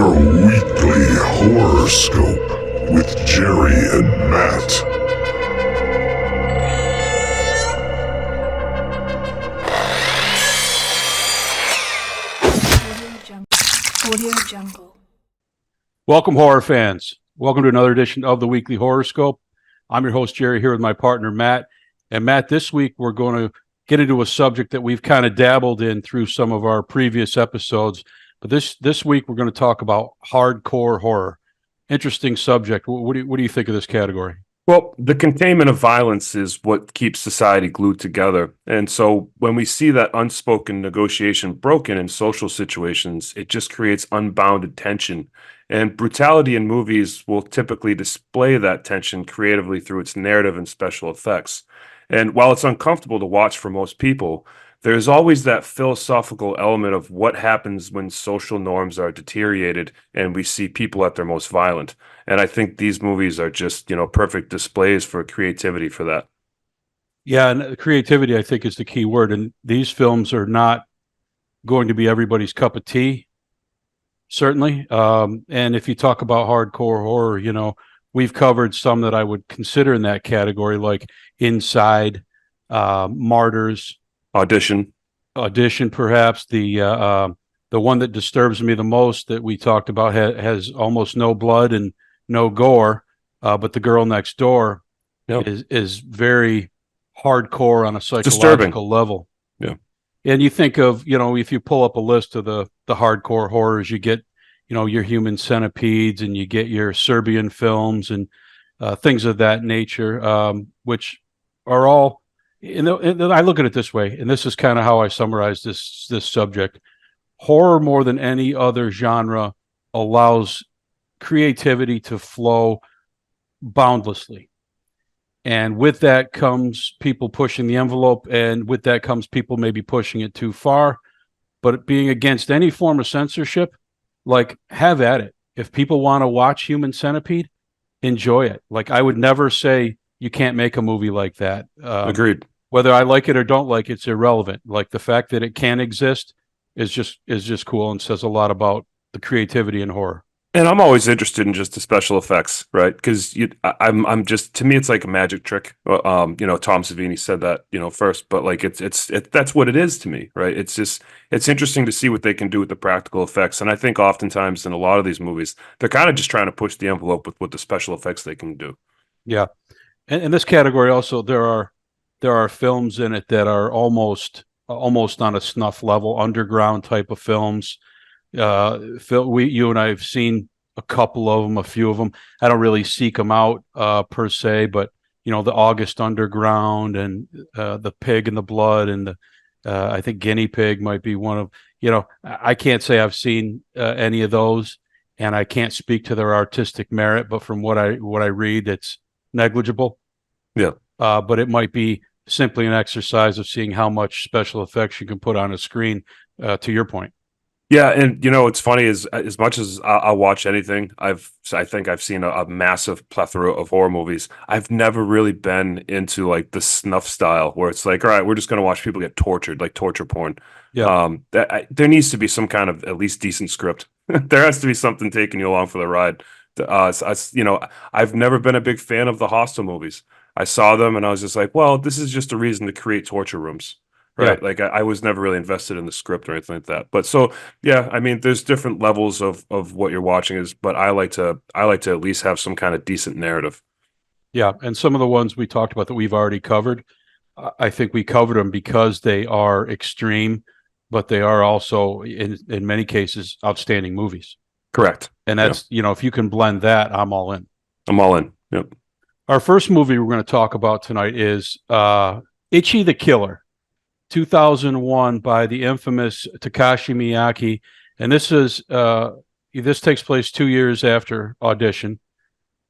Your weekly horoscope with Jerry and Matt. Audio Jungle. Welcome, horror fans. Welcome to another edition of the Weekly Horoscope. I'm your host, Jerry, here with my partner, Matt. And Matt, this week we're going to get into a subject that we've kind of dabbled in through some of our previous episodes. But this week we're going to talk about hardcore horror. Interesting subject. What do you think of this category? Well, the containment of violence is what keeps society glued together. And so when we see that unspoken negotiation broken in social situations, it just creates unbounded tension. And brutality in movies will typically display that tension creatively through its narrative and special effects. And while it's uncomfortable to watch for most people, there's always that philosophical element of what happens when social norms are deteriorated and we see people at their most violent. And I think these movies are just, perfect displays for creativity for that. Yeah, and creativity, I think, is the key word. And these films are not going to be everybody's cup of tea, certainly. And if you talk about hardcore horror, we've covered some that I would consider in that category, like Inside, Martyrs, Audition, perhaps. The one that disturbs me the most that we talked about has almost no blood and no gore, but The Girl Next Door is very hardcore on a psychological level. Yeah. And you think of, if you pull up a list of the hardcore horrors, you get, your Human Centipedes, and you get your Serbian films and things of that nature, which are all, and I look at it this way, and this is kind of how I summarize this subject. Horror, more than any other genre, allows creativity to flow boundlessly. And with that comes people pushing the envelope, and with that comes people maybe pushing it too far. But being against any form of censorship, like, have at it. If people want to watch Human Centipede, enjoy it. Like, I would never say you can't make a movie like that. Agreed. Whether I like it or don't like it's irrelevant. Like, the fact that it can exist is just cool and says a lot about the creativity in horror. And I'm always interested in just the special effects, right? Because I'm just, to me, it's like a magic trick. Tom Savini said that, first, but like it's that's what it is to me, right? It's interesting to see what they can do with the practical effects, and I think oftentimes in a lot of these movies, they're kind of just trying to push the envelope with what the special effects they can do. Yeah, and in this category also there are films in it that are almost on a snuff level, underground type of films. Phil, you and I have seen a couple of them, a few of them. I don't really seek them out per se, but the August Underground and the Pig and the Blood and the I think Guinea Pig might be one of. I can't say I've seen any of those, and I can't speak to their artistic merit, but from what I read, it's negligible. Yeah. But it might be simply an exercise of seeing how much special effects you can put on a screen. To your point. Yeah, and what's funny is as much as I'll watch anything, I think I've seen a massive plethora of horror movies. I've never really been into like the snuff style where it's like, all right, we're just going to watch people get tortured, like torture porn. Yeah. There needs to be some kind of at least decent script. There has to be something taking you along for the ride. I've never been a big fan of the Hostel movies. I saw them and I was just like, well, this is just a reason to create torture rooms. Right. Yeah. Like I was never really invested in the script or anything like that. But so, yeah, I mean, there's different levels of what you're watching but I like to at least have some kind of decent narrative. Yeah. And some of the ones we talked about that we've already covered, I think we covered them because they are extreme, but they are also in many cases outstanding movies. Correct. And that's, if you can blend that, I'm all in. I'm all in. Yep. Our first movie we're going to talk about tonight is Ichi the Killer. 2001 by the infamous Takashi Miike, and this takes place 2 years after Audition,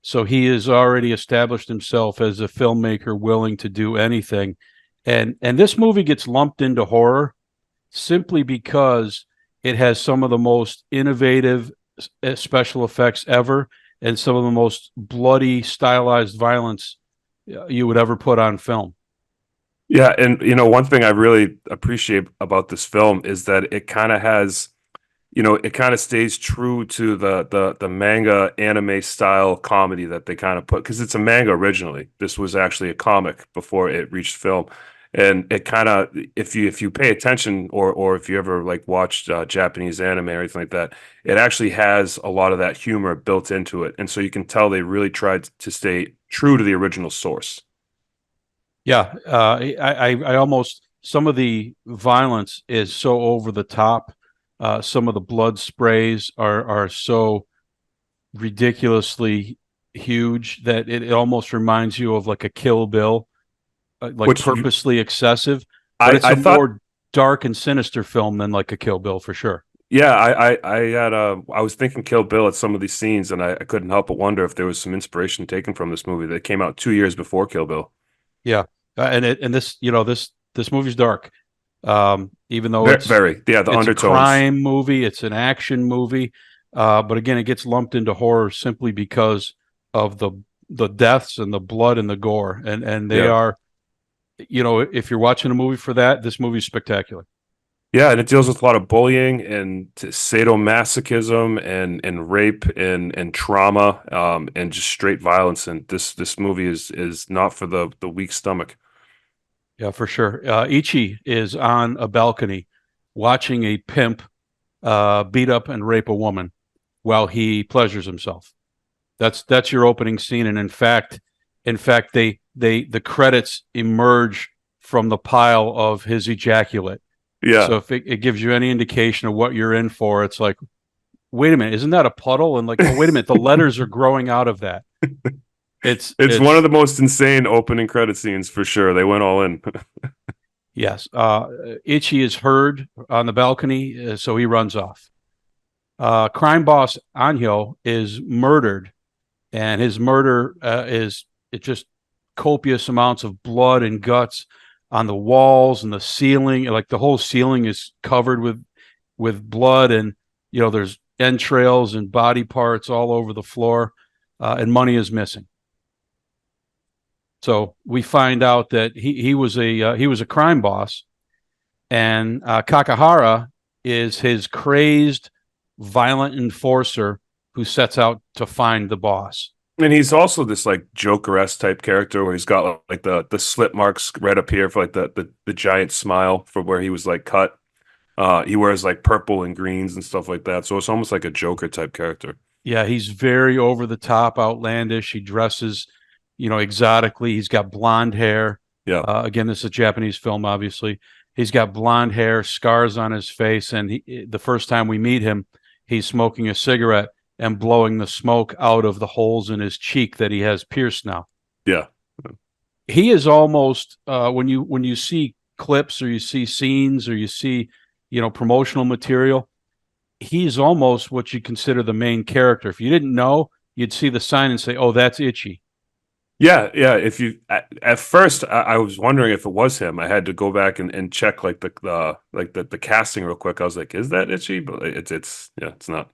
so he has already established himself as a filmmaker willing to do anything, and this movie gets lumped into horror simply because it has some of the most innovative special effects ever and some of the most bloody stylized violence you would ever put on film. Yeah, and one thing I really appreciate about this film is that it kind of has you know, it kind of stays true to the manga anime style comedy that they kind of put, because it's a manga originally. This was actually a comic before it reached film. And it kind of, if you pay attention, or if you ever like watched Japanese anime or anything like that, it actually has a lot of that humor built into it, and so you can tell they really tried to stay true to the original source. Yeah, I almost, some of the violence is so over the top. Some of the blood sprays are so ridiculously huge that it almost reminds you of like a Kill Bill, like Which purposely excessive. But it's I a thought, more dark and sinister film than like a Kill Bill for sure. yeah, I had I was thinking Kill Bill at some of these scenes, and I couldn't help but wonder if there was some inspiration taken from this movie that came out 2 years before Kill Bill. Yeah, and this, this movie's dark. Even though Very, yeah, the it's a undertones. crime movie, it's an action movie, but again, it gets lumped into horror simply because of the deaths and the blood and the gore, and they Yeah. are, if you're watching a movie for that, this movie's spectacular. Yeah, and it deals with a lot of bullying and sadomasochism and rape and trauma, and just straight violence. And this movie is not for the weak stomach. Yeah, for sure. Ichi is on a balcony watching a pimp beat up and rape a woman while he pleasures himself. That's your opening scene, and in fact, the credits emerge from the pile of his ejaculate. Yeah, So if it gives you any indication of what you're in for, it's like, wait a minute, isn't that a puddle? And like, oh, wait a minute, the letters are growing out of that. it's one of It's the most insane opening credit scenes for sure. They went all in. Yes. Ichi is heard on the balcony, so he runs off. Crime boss Anhyo is murdered, and his murder is it just copious amounts of blood and guts on the walls and the ceiling. Like the whole ceiling is covered with blood, and there's entrails and body parts all over the floor, and money is missing. So we find out that he was a crime boss, and Kakahara is his crazed, violent enforcer who sets out to find the boss. And he's also this like Joker-esque type character where he's got like the slit marks right up here for like the giant smile for where he was like cut. He wears like purple and greens and stuff like that. So it's almost like a Joker type character. Yeah, he's very over the top, outlandish. He dresses, exotically. He's got blonde hair. Yeah. Again, this is a Japanese film, obviously. He's got blonde hair, scars on his face, and the first time we meet him, he's smoking a cigarette and blowing the smoke out of the holes in his cheek that he has pierced now. Yeah. He is almost, when you see clips or you see scenes or you see promotional material, he's almost what you consider the main character. If you didn't know, you'd see the sign and say, "Oh, that's Ichi." Yeah, yeah. If you at first, I was wondering if it was him. I had to go back and check like the casting real quick. I was like, is that Itchy? But it's yeah, it's not.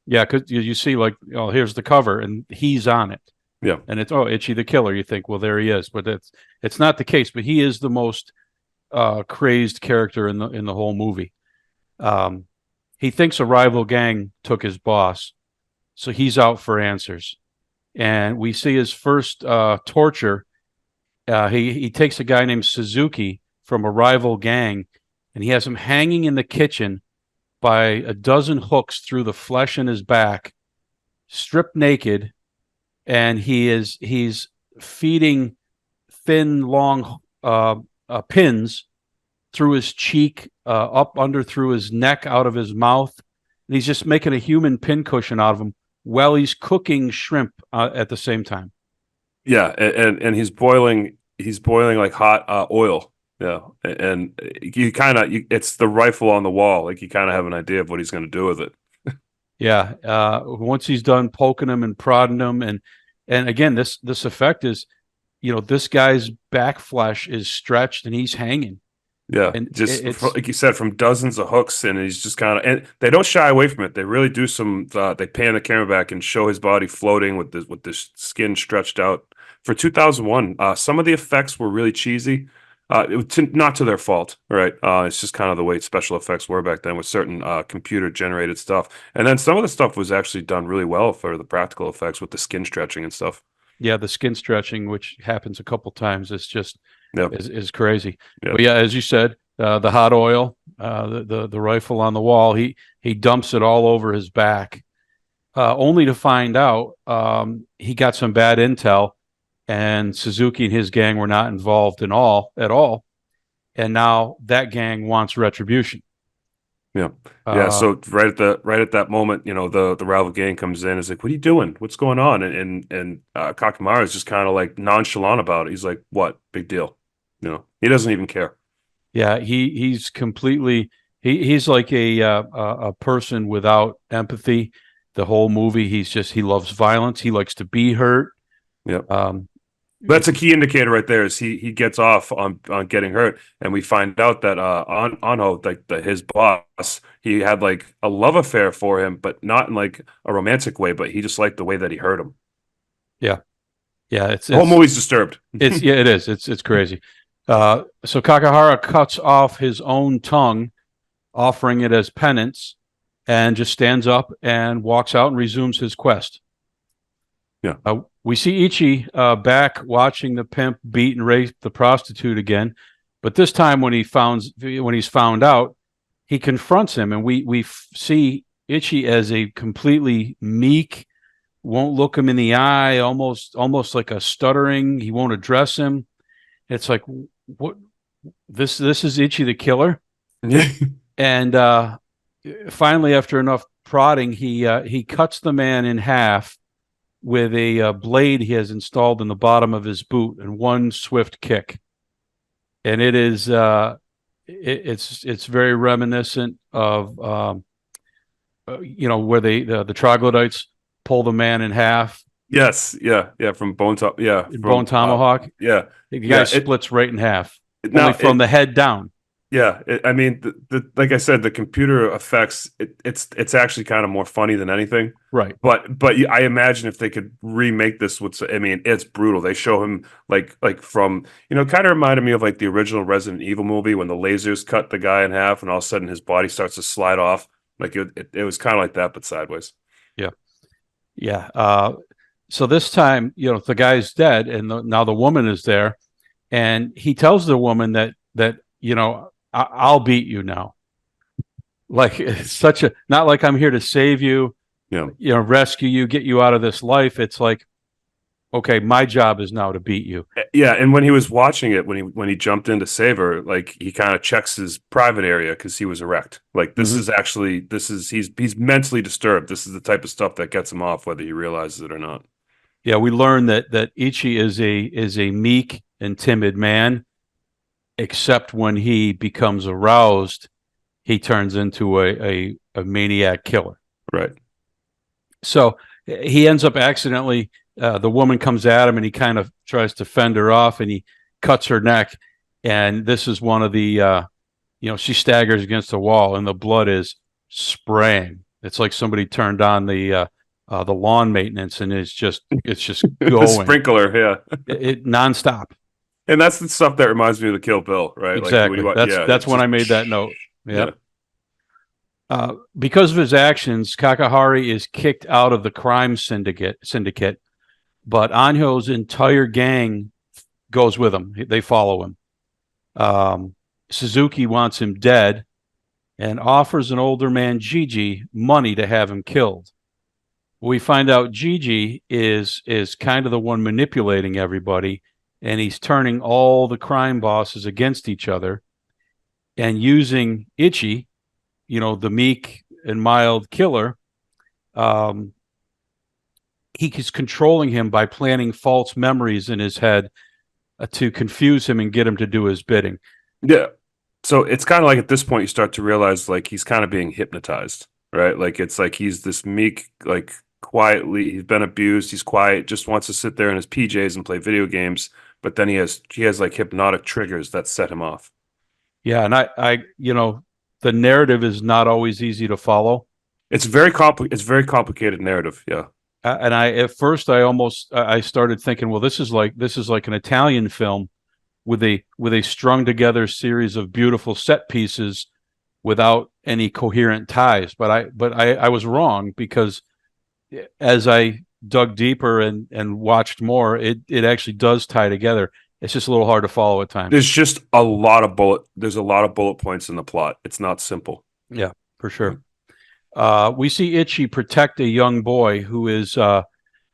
Yeah, because you see, like, here's the cover, and he's on it, Yeah, and it's, oh, Ichi the Killer. You think, well, there he is, but it's not the case. But he is the most crazed character in the whole movie. He thinks a rival gang took his boss, so he's out for answers. And we see his first torture. He takes a guy named Suzuki from a rival gang, and he has him hanging in the kitchen by a dozen hooks through the flesh in his back, stripped naked, and he's feeding thin, long pins through his cheek, up under through his neck, out of his mouth. And he's just making a human pincushion out of him while he's cooking shrimp at the same time. yeah, and he's boiling like hot oil. Yeah, and you kind of it's the rifle on the wall. Like you kind of have an idea of what he's going to do with it. Yeah. Once he's done poking him and prodding him, and again, this effect is, this guy's back flesh is stretched and he's hanging. Yeah, And just it's like you said, from dozens of hooks, and he's just kind of, and they don't shy away from it. They really do some. They pan the camera back and show his body floating with this skin stretched out. For 2001, some of the effects were really cheesy. Not to their fault, right? It's just kind of the way special effects were back then with certain computer generated stuff. And then some of the stuff was actually done really well for the practical effects with the skin stretching and stuff. Yeah, the skin stretching, which happens a couple times, is just Yep. is crazy. Yep. But yeah, as you said, the hot oil, the rifle on the wall, he dumps it all over his back, only to find out he got some bad intel, and Suzuki and his gang were not involved at all, and now that gang wants retribution. Yeah. Yeah. So right at that moment, the rival gang comes in. Is like, "What are you doing? What's going on?" And Kakamara is just kind of like nonchalant about it. He's like, "What? Big deal." He doesn't even care. Yeah, he's completely he's like a person without empathy. The whole movie, he loves violence. He likes to be hurt. Yep. Um, That's a key indicator right there. Is he gets off on getting hurt, and we find out that Anho, like his boss, he had like a love affair for him, but not in like a romantic way. But he just liked the way that he hurt him. yeah, yeah. The whole movie's disturbed. It is. It's crazy. So Kakahara cuts off his own tongue, offering it as penance, and just stands up and walks out and resumes his quest. Yeah. We see Ichi back watching the pimp beat and rape the prostitute again, but this time when he's found out, he confronts him, and we see Ichi as a completely meek, won't look him in the eye, almost like a stuttering. He won't address him. It's like, what? This is Ichi the Killer. Yeah. And finally, after enough prodding, he cuts the man in half with a blade he has installed in the bottom of his boot, and one swift kick. And it is it's very reminiscent of where the troglodytes pull the man in half. Yes. Yeah. Yeah. From Bone Tomahawk. Yeah. The guy splits right in half, now, only from the head down. Yeah, I mean, like I said, the computer effects, it's actually kind of more funny than anything. Right. But I imagine if they could remake this I mean, it's brutal. They show him like from, kind of reminded me of like the original Resident Evil movie when the lasers cut the guy in half and all of a sudden his body starts to slide off. Like it was kind of like that, but sideways. Yeah. Yeah. So this time, the guy's dead, and now the woman is there, and he tells the woman that I'll beat you now. Like, it's not like I'm here to save you, rescue you, get you out of this life. It's like, okay, my job is now to beat you. Yeah, and when he was watching it, when he jumped in to save her, like he kind of checks his private area because he was erect. Like this is actually he's mentally disturbed. This is the type of stuff that gets him off, whether he realizes it or not. Yeah, we learned that Ichi is a meek and timid man. Except when he becomes aroused, he turns into a maniac killer. Right. So he ends up accidentally, the woman comes at him and he kind of tries to fend her off, and he cuts her neck. And this is one of the, she staggers against the wall and the blood is spraying. It's like somebody turned on the lawn maintenance, and it's just going. Sprinkler, yeah. It nonstop. And that's the stuff that reminds me of the Kill Bill, right? Exactly. Like, that's when I made that note. Yeah. Because of his actions, Kakahari is kicked out of the crime syndicate, but Anhyo's entire gang goes with him. They follow him. Suzuki wants him dead and offers an older man, Gigi, money to have him killed. We find out Gigi is kind of the one manipulating everybody, and he's turning all the crime bosses against each other and using Ichi, the meek and mild killer. He's controlling him by planting false memories in his head to confuse him and get him to do his bidding. Yeah. So it's kind of like at this point you start to realize like he's kind of being hypnotized, right? Like it's like he's this meek, like quietly, he's been abused, he's quiet, just wants to sit there in his PJs and play video games. But then he has like hypnotic triggers that set him off. Yeah, and I the narrative is not always easy to follow. It's very complicated narrative. Yeah. And at first I started thinking, well, this is like an Italian film with a strung together series of beautiful set pieces without any coherent ties. But I was wrong, because as I dug deeper and watched more, it actually does tie together. It's just a little hard to follow at times. There's a lot of bullet points in the plot. It's not simple. Yeah, for sure. We see Ichi protect a young boy who is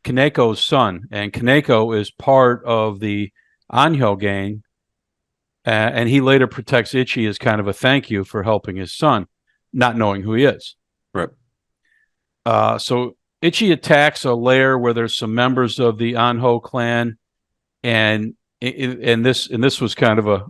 Kaneko's son, and Kaneko is part of the Anhyo gang, and he later protects Ichi as kind of a thank you for helping his son, not knowing who he is. Right. So Ichi attacks a lair where there's some members of the Anho clan, and this was kind of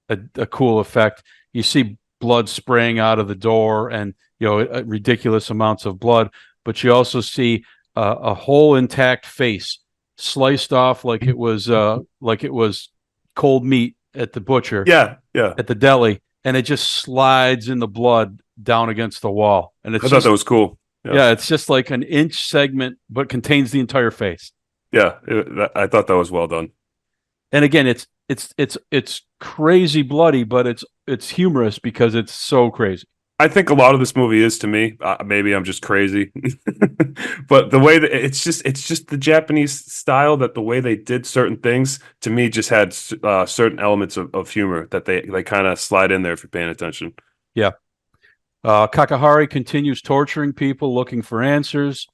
a cool effect. You see blood spraying out of the door, and ridiculous amounts of blood, but you also see a whole intact face sliced off like it was cold meat at the butcher. Yeah. At the deli, and it just slides in the blood down against the wall. And I thought that was cool. Yeah, it's just like an inch segment, but contains the entire face. Yeah, I thought that was well done. And again, it's crazy bloody, but it's humorous because it's so crazy. I think a lot of this movie is, to me, maybe I'm just crazy, but the way that it's just the Japanese style, that the way they did certain things, to me, just had certain elements of humor that they kind of slide in there if you're paying attention. Yeah. Kakahari continues torturing people looking for answers,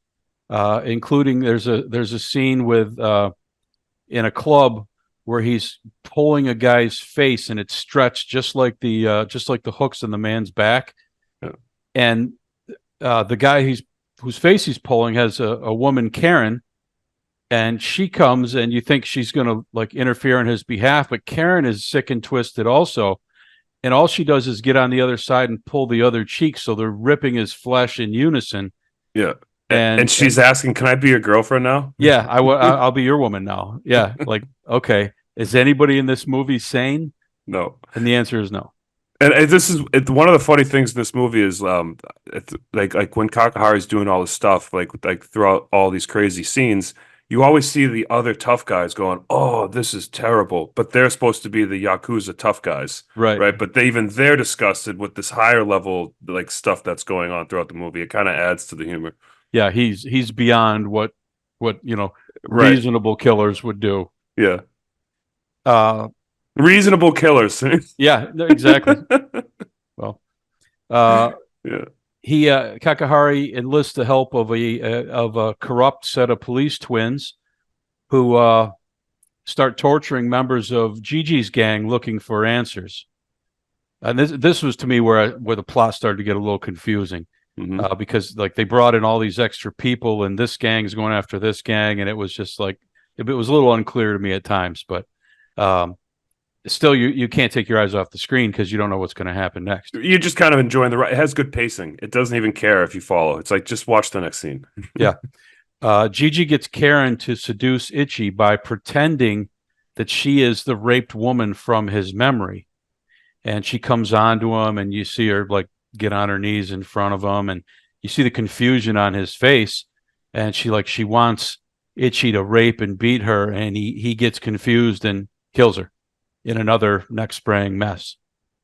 including there's a scene with in a club where he's pulling a guy's face and it's stretched just like the hooks in the man's back. Yeah. And the guy whose face he's pulling has a woman, Karen, and she comes, and you think she's going to like interfere on his behalf, but Karen is sick and twisted also. And all she does is get on the other side and pull the other cheek, so they're ripping his flesh in unison. Yeah. And she's asking, "Can I be your girlfriend now?" Yeah, I'll be your woman now. Yeah, like, okay. Is anybody in this movie sane? No. And the answer is no. And this is one of the funny things in this movie is it's like when Kakahari's doing all this stuff, like throughout all these crazy scenes, you always see the other tough guys going, "Oh, this is terrible," but they're supposed to be the Yakuza tough guys, right? But they're disgusted with this higher level like stuff that's going on throughout the movie. It kind of adds to the humor. Yeah, he's beyond what reasonable killers would do. Yeah. Reasonable killers. Yeah, exactly. Well, yeah. Kakahari enlists the help of a corrupt set of police twins who start torturing members of Gigi's gang looking for answers. And this was to me where the plot started to get a little confusing. Mm-hmm. Because like they brought in all these extra people, and this gang's going after this gang, and it was just like it was a little unclear to me at times. But still, you can't take your eyes off the screen because you don't know what's going to happen next. You're just kind of enjoying the ride. It has good pacing. It doesn't even care if you follow. It's like, just watch the next scene. Yeah. Gigi gets Karen to seduce Ichi by pretending that she is the raped woman from his memory, and she comes on to him, and you see her like get on her knees in front of him, and you see the confusion on his face, and she wants Ichi to rape and beat her, and he gets confused and kills her in another neck spraying mess.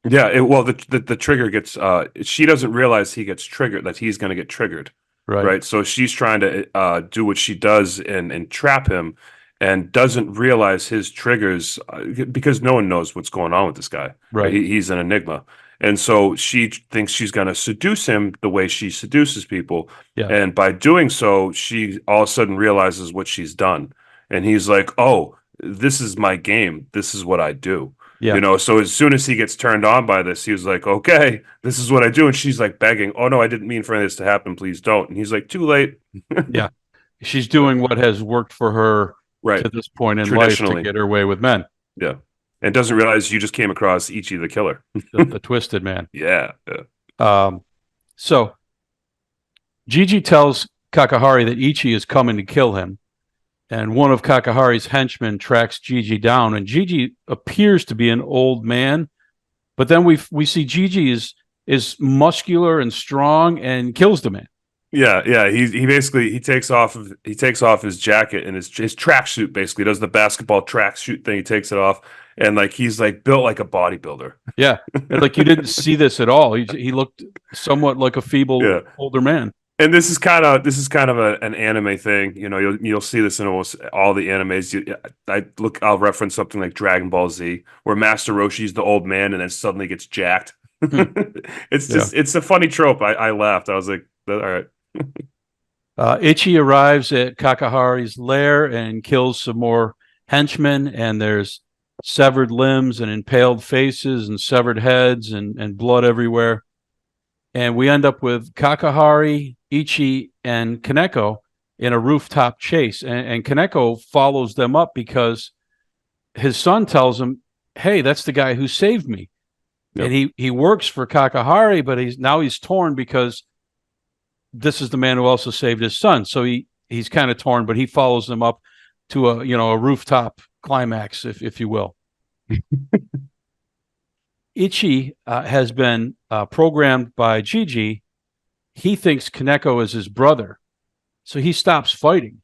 Yeah, the trigger gets she doesn't realize he gets triggered, that he's going to get triggered, right? So she's trying to do what she does and trap him, and doesn't realize his triggers because no one knows what's going on with this guy. Right. He's an enigma. And so she thinks she's going to seduce him the way she seduces people. Yeah. And by doing so, she all of a sudden realizes what she's done. And he's like, "Oh, this is my game. This is what I do." Yeah. So as soon as he gets turned on by this, he was like, "Okay, this is what I do." And she's like begging, "Oh no, I didn't mean for this to happen. Please don't." And he's like, "Too late." Yeah. She's doing what has worked for her to this point in life to get her way with men. Yeah. And doesn't realize you just came across Ichi the Killer. the twisted man. Yeah. So Gigi tells Kakahari that Ichi is coming to kill him, and one of Kakahari's henchmen tracks Gigi down, and Gigi appears to be an old man, but then we see Gigi is muscular and strong and kills the man. Yeah. He basically takes off his jacket and his tracksuit, basically does the basketball tracksuit thing. He takes it off, and like he's like built like a bodybuilder. Yeah, and like you didn't see this at all. He looked somewhat like a feeble Yeah. older man. And this is kind of an anime thing. You know, you'll see this in almost all the animes. I'll reference something like Dragon Ball Z, where Master Roshi's the old man and then suddenly gets jacked. Hmm. Yeah. It's a funny trope. I laughed. I was like, all right. Ichi arrives at Kakahari's lair and kills some more henchmen, and there's severed limbs and impaled faces and severed heads and blood everywhere. And we end up with Kakahari, Ichi, and Kaneko in a rooftop chase. And Kaneko follows them up because his son tells him, "Hey, that's the guy who saved me." Yep. And he works for Kakahari, but he's torn because this is the man who also saved his son. So he's kind of torn, but he follows them up to a rooftop climax, if you will. Ichi has been programmed by Gigi. He thinks Kaneko is his brother, so he stops fighting.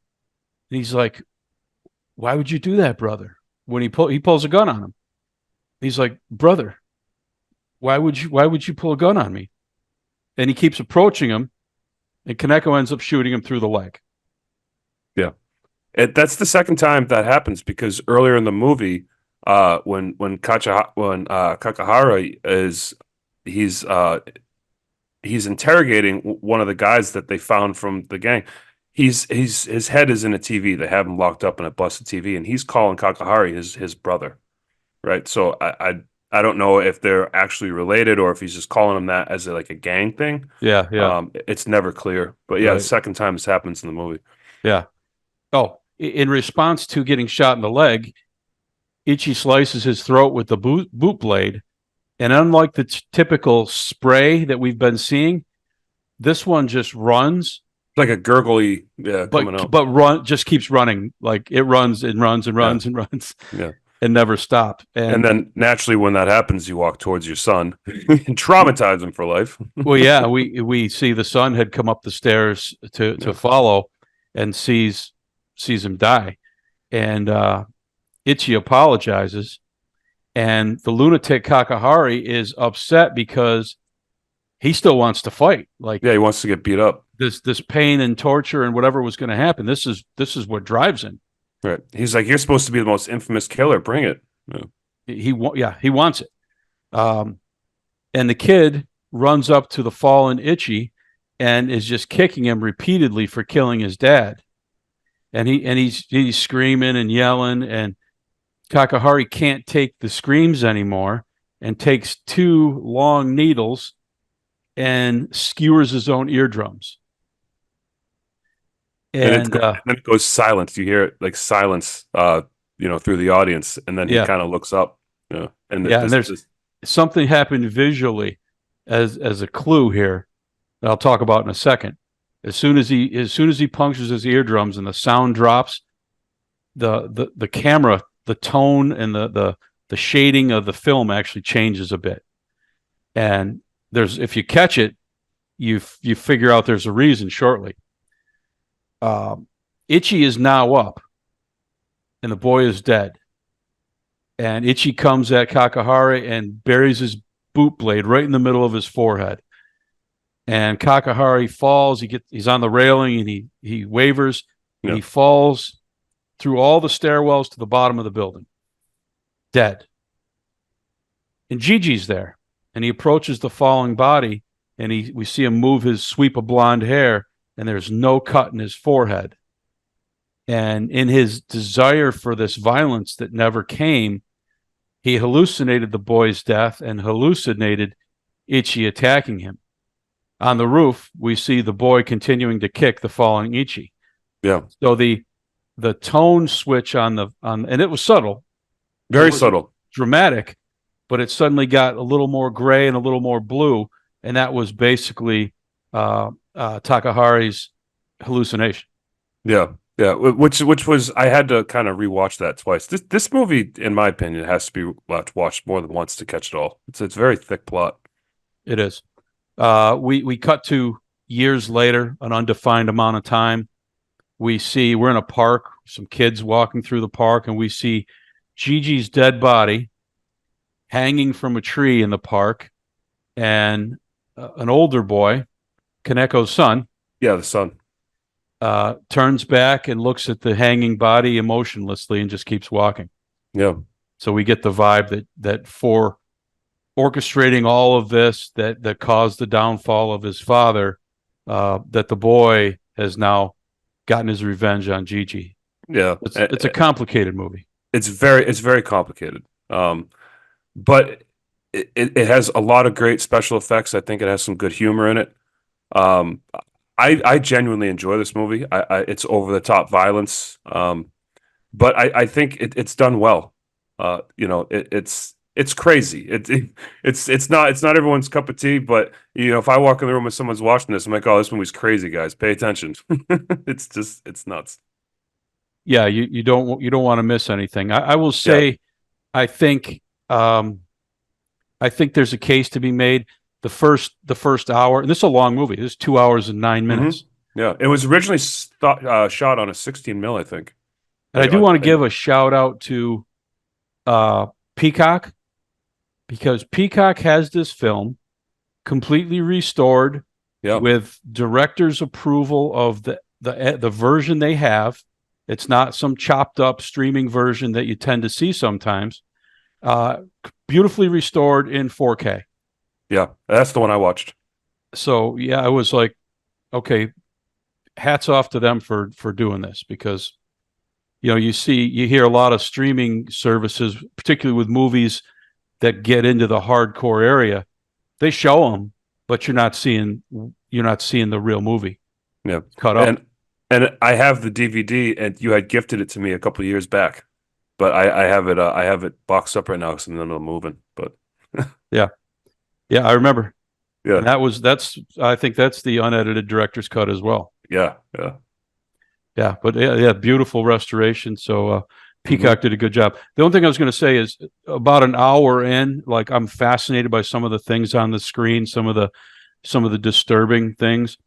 And he's like, "Why would you do that, brother?" When he pulls a gun on him, he's like, "Brother, why would you pull a gun on me?" And he keeps approaching him, and Kaneko ends up shooting him through the leg. Yeah. That's the second time that happens because earlier in the movie, when Kakahara he's interrogating one of the guys that they found from the gang. His head is in a TV. They have him locked up in a busted TV, and he's calling Kakahari his brother, right? So I don't know if they're actually related or if he's just calling him that as like a gang thing. Yeah, yeah, It's never clear, but yeah, right. the second time this happens in the movie. Yeah. Oh, in response to getting shot in the leg, Ichi slices his throat with the boot blade. And unlike the typical spray that we've been seeing, this one just runs, Like a gurgly, coming out. but just keeps running. Like it runs and runs and runs and runs Yeah. and never stopped. And then naturally, when that happens, you walk towards your son and traumatize him for life. Well, yeah, we see the son had come up the stairs to follow, and sees him die, and Ichi apologizes, and the lunatic Kakahari is upset because he still wants to fight. Like, Yeah, he wants to get beat up. this pain and torture and whatever was going to happen. This is what drives him. Right. He's like, you're supposed to be the most infamous killer. Bring it. Yeah. He wants it. And the kid runs up to the fallen Ichi and is just kicking him repeatedly for killing his dad. And he's screaming and yelling, and Kakahari can't take the screams anymore and takes 2 long needles and skewers his own eardrums. And then it goes silent. You hear it like silence, through the audience, and then he kind of looks up. And there's something happened visually as a clue here that I'll talk about in a second. As soon as he punctures his eardrums and the sound drops, the camera, the tone and the shading of the film actually changes a bit. And if you catch it, you figure out there's a reason shortly. Ichi is now up, and the boy is dead. And Ichi comes at Kakahari and buries his boot blade right in the middle of his forehead. And Kakahari falls. He's on the railing, and he wavers. Yeah. And he falls through all the stairwells to the bottom of the building, dead. And Gigi's there, and he approaches the falling body, and we see him move his sweep of blonde hair, and there's no cut in his forehead. And in his desire for this violence that never came, he hallucinated the boy's death and hallucinated Ichi attacking him. On the roof, we see the boy continuing to kick the falling Ichi. Yeah. So the tone switch and it was subtle, very subtle, dramatic, but it suddenly got a little more gray and a little more blue, and that was basically Takahari's hallucination. Yeah. Yeah, which was, I had to kind of rewatch that twice. This movie, in my opinion, has to be watched more than once to catch it all. It's very thick plot. It is. We cut to years later, an undefined amount of time. We're in a park, some kids walking through the park, and we see Gigi's dead body hanging from a tree in the park, and an older boy, Kaneko's son, Yeah, the son. turns back and looks at the hanging body emotionlessly and just keeps walking. Yeah. So we get the vibe that for orchestrating all of this that caused the downfall of his father, that the boy has now gotten his revenge on Gigi. Yeah. It's a complicated movie. It's very complicated. But it has a lot of great special effects. I think it has some good humor in it. Um, I genuinely enjoy this movie. It's over the top violence. But I think it's done well. It's crazy. It's not everyone's cup of tea, but if I walk in the room and someone's watching this, I'm like, oh, this movie's crazy, guys. Pay attention. It's nuts. Yeah, you don't want to miss anything. I will say, I think there's a case to be made. The first hour, and this is a long movie. This is 2 hours and 9 minutes. Yeah, it was originally shot on a 16 mil, I think. And I do want to give a shout out to Peacock, because Peacock has this film completely restored with director's approval of the version they have. It's not some chopped up streaming version that you tend to see sometimes. Beautifully restored in 4K. Yeah, that's the one I watched. So yeah, I was like, okay, hats off to them for doing this, because you hear a lot of streaming services, particularly with movies that get into the hardcore area. They show them, but you're not seeing the real movie. Yeah, cut up. And I have the DVD, and you had gifted it to me a couple of years back, but I have it. I have it boxed up right now because I'm in the middle of moving. But yeah, I remember. Yeah, and I think that's the unedited director's cut as well. Yeah. But yeah, beautiful restoration. So Peacock did a good job. The only thing I was going to say is, about an hour in, like, I'm fascinated by some of the things on the screen, some of the disturbing things.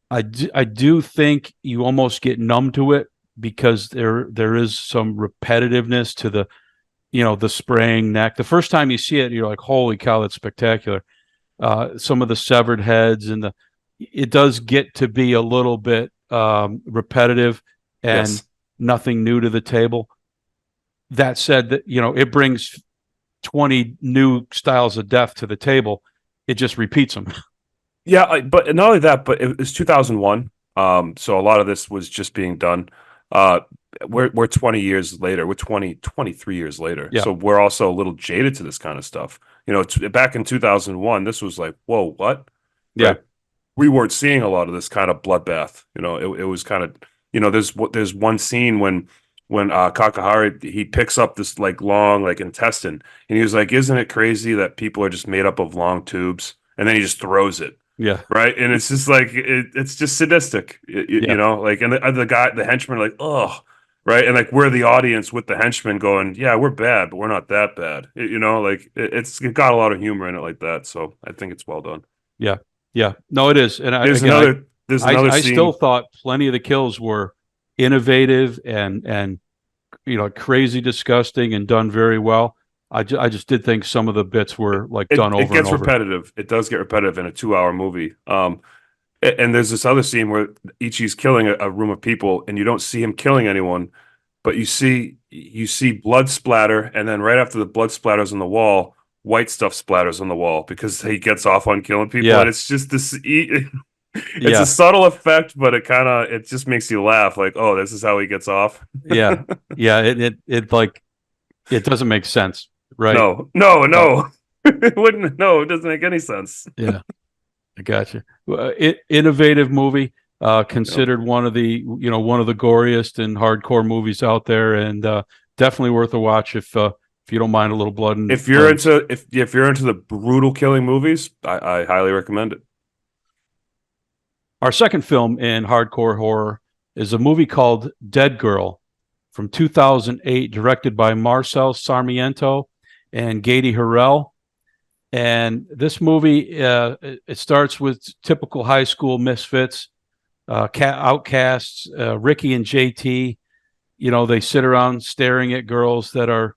I do think you almost get numb to it, because there is some repetitiveness to the spraying neck. The first time you see it, you're like, holy cow, that's spectacular. Some of the severed heads, and it does get to be a little bit repetitive and nothing new to the table. That said, that it brings 20 new styles of death to the table. It just repeats them. Yeah, but not only that, but it was 2001. So a lot of this was just being done. We're 20 years later. We're 23 years later. Yeah. So we're also a little jaded to this kind of stuff. Back in 2001, this was like, whoa, what? Yeah. Right? We weren't seeing a lot of this kind of bloodbath. It was kind of, there's one scene when Kakahari, he picks up this like long like intestine, and he was like, isn't it crazy that people are just made up of long tubes? And then he just throws it. Yeah. Right. And it's just like, it's just sadistic, like, and the henchmen are like, oh, right. And like, we're the audience with the henchmen going, yeah, we're bad, but we're not that bad. It got a lot of humor in it like that. So I think it's well done. Yeah. Yeah. No, it is. And there's another I scene. still thought plenty of the kills were innovative and crazy disgusting and done very well. I just did think some of the bits were like done over and over. It gets repetitive. It does get repetitive in a 2-hour movie. And there's this other scene where Ichi's killing a room of people, and you don't see him killing anyone, but you see blood splatter, and then right after the blood splatters on the wall, white stuff splatters on the wall because he gets off on killing people. Yeah. And it's just this. It's a subtle effect, but it just makes you laugh. Like, oh, this is how he gets off. Yeah. It doesn't make sense. Right. No. It wouldn't. No, it doesn't make any sense. Yeah. I gotcha. Innovative movie, considered one of the goriest and hardcore movies out there, and definitely worth a watch if you don't mind a little blood. And if you're into the brutal killing movies, I highly recommend it. Our second film in hardcore horror is a movie called Dead Girl from 2008, directed by Marcel Sarmiento and Gady Harrell. And this movie, it starts with typical high school misfits, outcasts, Ricky and JT. They sit around staring at girls that are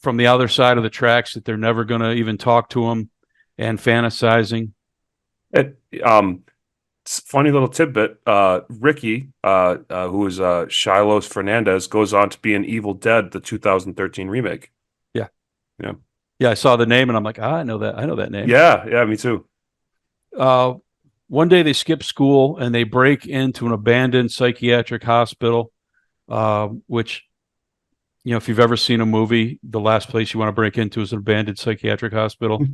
from the other side of the tracks that they're never going to even talk to him, and fantasizing. Funny little tidbit. Ricky, who is Shiloh Fernandez, goes on to be in Evil Dead, the 2013 remake. Yeah. Yeah. Yeah, I saw the name and I'm like, I know that name. Yeah, me too. One day they skip school and they break into an abandoned psychiatric hospital, which, if you've ever seen a movie, the last place you want to break into is an abandoned psychiatric hospital.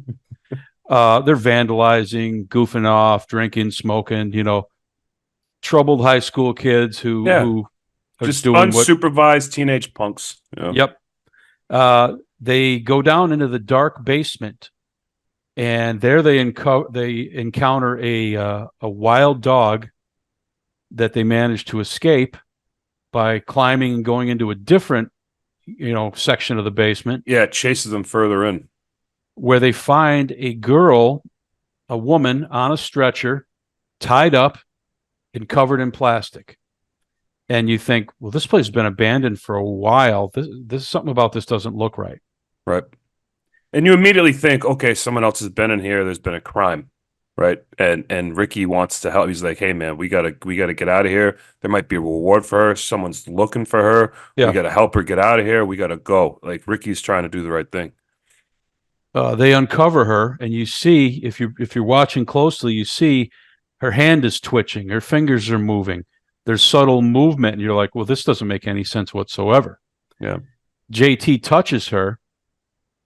They're vandalizing, goofing off, drinking, smoking, troubled high school kids who are just doing unsupervised teenage punks. Yep. They go down into the dark basement, and there they encounter a wild dog that they manage to escape by climbing and going into a different section of the basement. Yeah, it chases them further in, where they find a woman on a stretcher, tied up and covered in plastic. And you think, well, this place has been abandoned for a while. This something about this doesn't look right. Right. And you immediately think, okay, someone else has been in here. There's been a crime, right? And Ricky wants to help. He's like, hey man, we gotta get out of here. There might be a reward for her. Someone's looking for her. Yeah. We gotta help her get out of here. We gotta go. Like Ricky's trying to do the right thing. They uncover her, and you see, if you're watching closely, you see her hand is twitching, her fingers are moving. There's subtle movement, and you're like, well, this doesn't make any sense whatsoever. Yeah. JT touches her.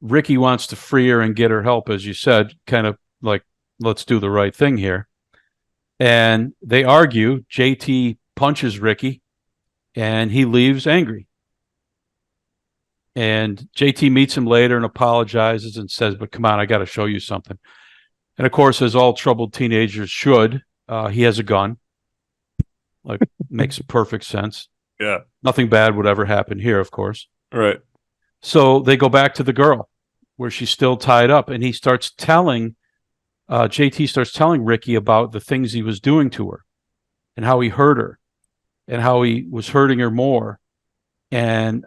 Ricky wants to free her and get her help, as you said, kind of like, let's do the right thing here. And they argue. JT punches Ricky, and he leaves angry. And JT meets him later and apologizes and says, but come on, I got to show you something. And of course, as all troubled teenagers should, he has a gun. Like, makes perfect sense. Yeah. Nothing bad would ever happen here, of course. Right. So they go back to the girl where she's still tied up, and JT starts telling Ricky about the things he was doing to her and how he hurt her and how he was hurting her more, and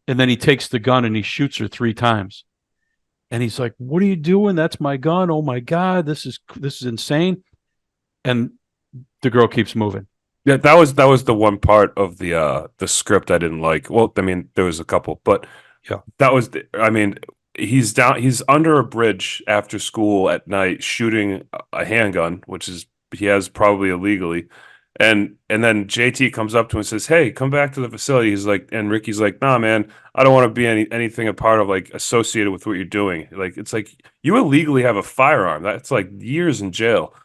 then he takes the gun and he shoots her 3 times. And he's like, what are you doing? That's my gun. Oh my God, this is insane. And the girl keeps moving. Yeah, that was the one part of the script I didn't like. Well, I mean, there was a couple, but yeah, he's under a bridge after school at night shooting a handgun, which is he has probably illegally. And then JT comes up to him and says, hey, come back to the facility. He's like, and Ricky's like, nah, man, I don't want to be anything a part of, like, associated with what you're doing. Like, it's like, you illegally have a firearm. That's like years in jail.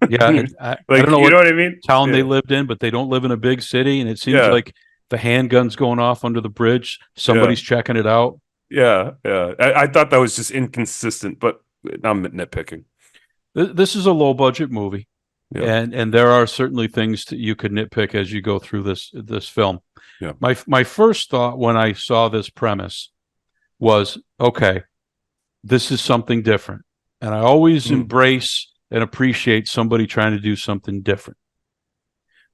Yeah. I don't know what I mean? Town they lived in, but they don't live in a big city. And it seems like the handgun's going off under the bridge. Somebody's checking it out. Yeah. I thought that was just inconsistent, but I'm nitpicking. This is a low budget movie. Yeah. And there are certainly things that you could nitpick as you go through this film. Yeah. My first thought when I saw this premise was, okay, this is something different. And I always embrace and appreciate somebody trying to do something different.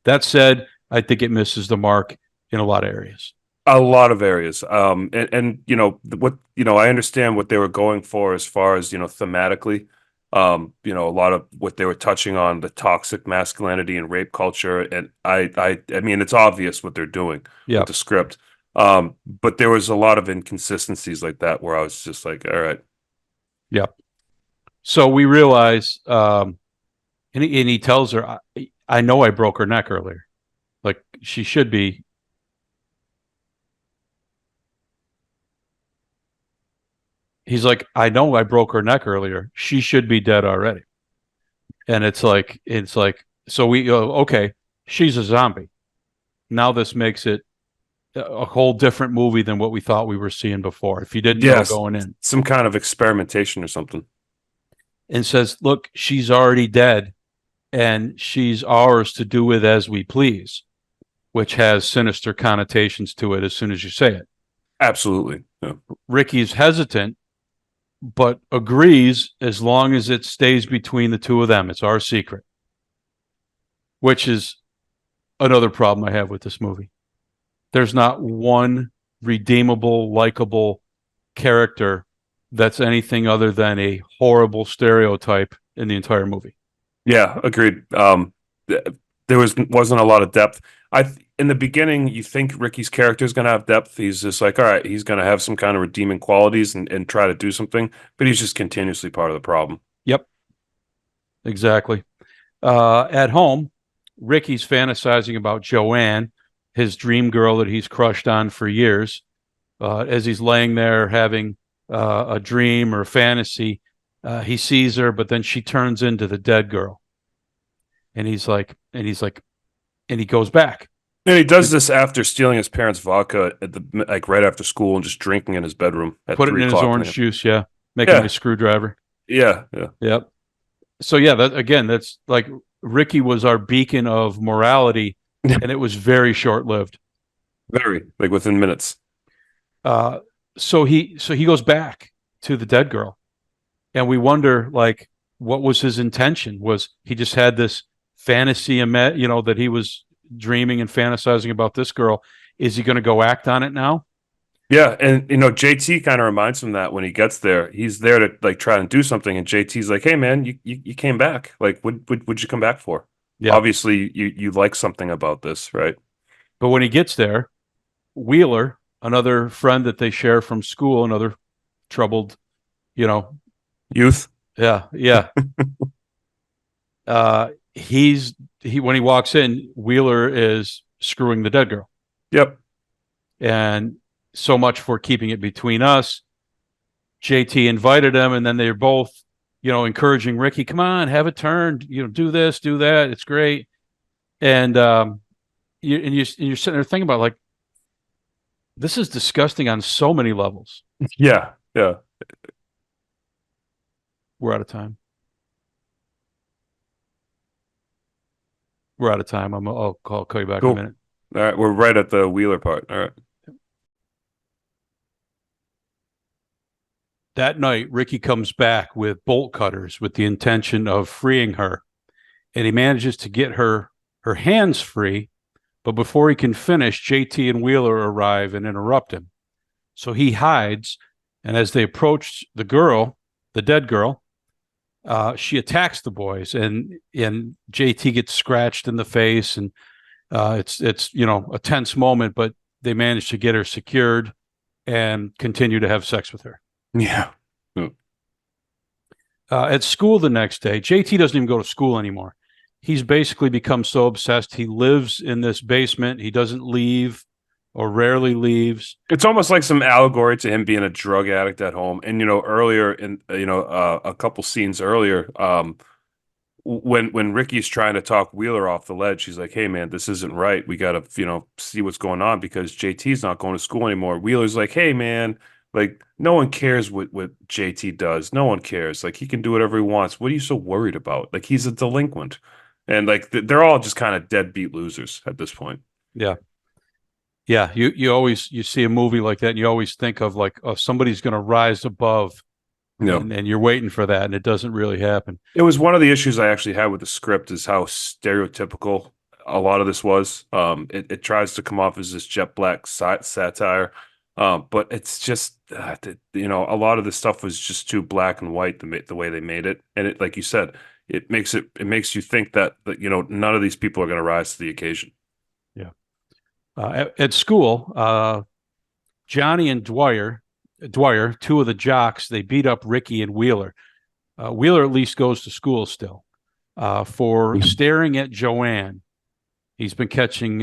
That said, I think it misses the mark in a lot of areas. A lot of areas. I understand what they were going for as far as, thematically. A lot of what they were touching on, the toxic masculinity and rape culture, and I mean, it's obvious what they're doing with the script. But there was a lot of inconsistencies like that where I was just like, all right. Yep. So we realize, and he tells her, I know I broke her neck earlier. Like, she should be. He's like, I know I broke her neck earlier. She should be dead already. And it's like, so we, okay, she's a zombie. Now this makes it a whole different movie than what we thought we were seeing before. If you didn't know going in. Some kind of experimentation or something. And says, look, she's already dead and she's ours to do with as we please, which has sinister connotations to it as soon as you say it. Absolutely. Yeah. Ricky's hesitant, but agrees as long as it stays between the two of them. It's our secret, which is another problem I have with this movie. There's not one redeemable, likable character that's anything other than a horrible stereotype in the entire movie. Yeah, agreed. There wasn't a lot of depth. In the beginning, you think Ricky's character is going to have depth. He's just like, all right, he's going to have some kind of redeeming qualities and try to do something, but he's just continuously part of the problem. Yep, exactly. At home, Ricky's fantasizing about Joanne, his dream girl that he's crushed on for years. As he's laying there having a dream or a fantasy, he sees her, but then she turns into the dead girl. And he goes back. And he does this after stealing his parents' vodka right after school and just drinking in his bedroom at Put it 3 in his o'clock. orange juice, yeah. Make it my screwdriver. Yeah. Yep. So yeah, that's like Ricky was our beacon of morality, and it was very short-lived. Very, like within minutes. So he goes back to the dead girl, and we wonder, like, what was his intention? Was he just had this fantasy, that he was dreaming and fantasizing about this girl? Is he going to go act on it now? Yeah, and JT kind of reminds him that when he gets there, he's there to like try and do something, and JT's like, "Hey, man, you came back. Like, what'd you come back for? Yeah. Obviously, you like something about this, right?" But when he gets there, Wheeler, another friend that they share from school, another troubled, youth. Yeah. When he walks in, Wheeler is screwing the dead girl. Yep. And so much for keeping it between us. JT invited him, and then they're both, encouraging Ricky, come on, have it turned, do this, do that. It's great. And you're sitting there thinking about, like, this is disgusting on so many levels. Yeah. We're out of time. I'll call you back in a minute. All right, we're right at the Wheeler part. All right. That night, Ricky comes back with bolt cutters with the intention of freeing her, and he manages to get her hands free. But before he can finish, JT and Wheeler arrive and interrupt him. So he hides, and as they approach the dead girl, she attacks the boys, and JT gets scratched in the face, and it's a tense moment, but they manage to get her secured and continue to have sex with her. Yeah. At school the next day, JT doesn't even go to school anymore. He's basically become so obsessed. He lives in this basement. He doesn't leave, or rarely leaves. It's almost like some allegory to him being a drug addict at home. And earlier in a couple scenes earlier, when Ricky's trying to talk Wheeler off the ledge, he's like, "Hey man, this isn't right. We got to see what's going on because JT's not going to school anymore." Wheeler's like, "Hey man, like no one cares what JT does. No one cares. Like he can do whatever he wants. What are you so worried about? Like he's a delinquent." And like they're all just kind of deadbeat losers at this point. Yeah. You see a movie like that, and you always think of like, oh, somebody's going to rise above, and you're waiting for that, and it doesn't really happen. It was one of the issues I actually had with the script is how stereotypical a lot of this was. It tries to come off as this jet black satire, but it's just a lot of the stuff was just too black and white the way they made it, and it, like you said, it makes you think that none of these people are going to rise to the occasion. Yeah. At school, Johnny and Dwyer, two of the jocks, they beat up Ricky and Wheeler. Wheeler at least goes to school still for staring at Joanne. He's been catching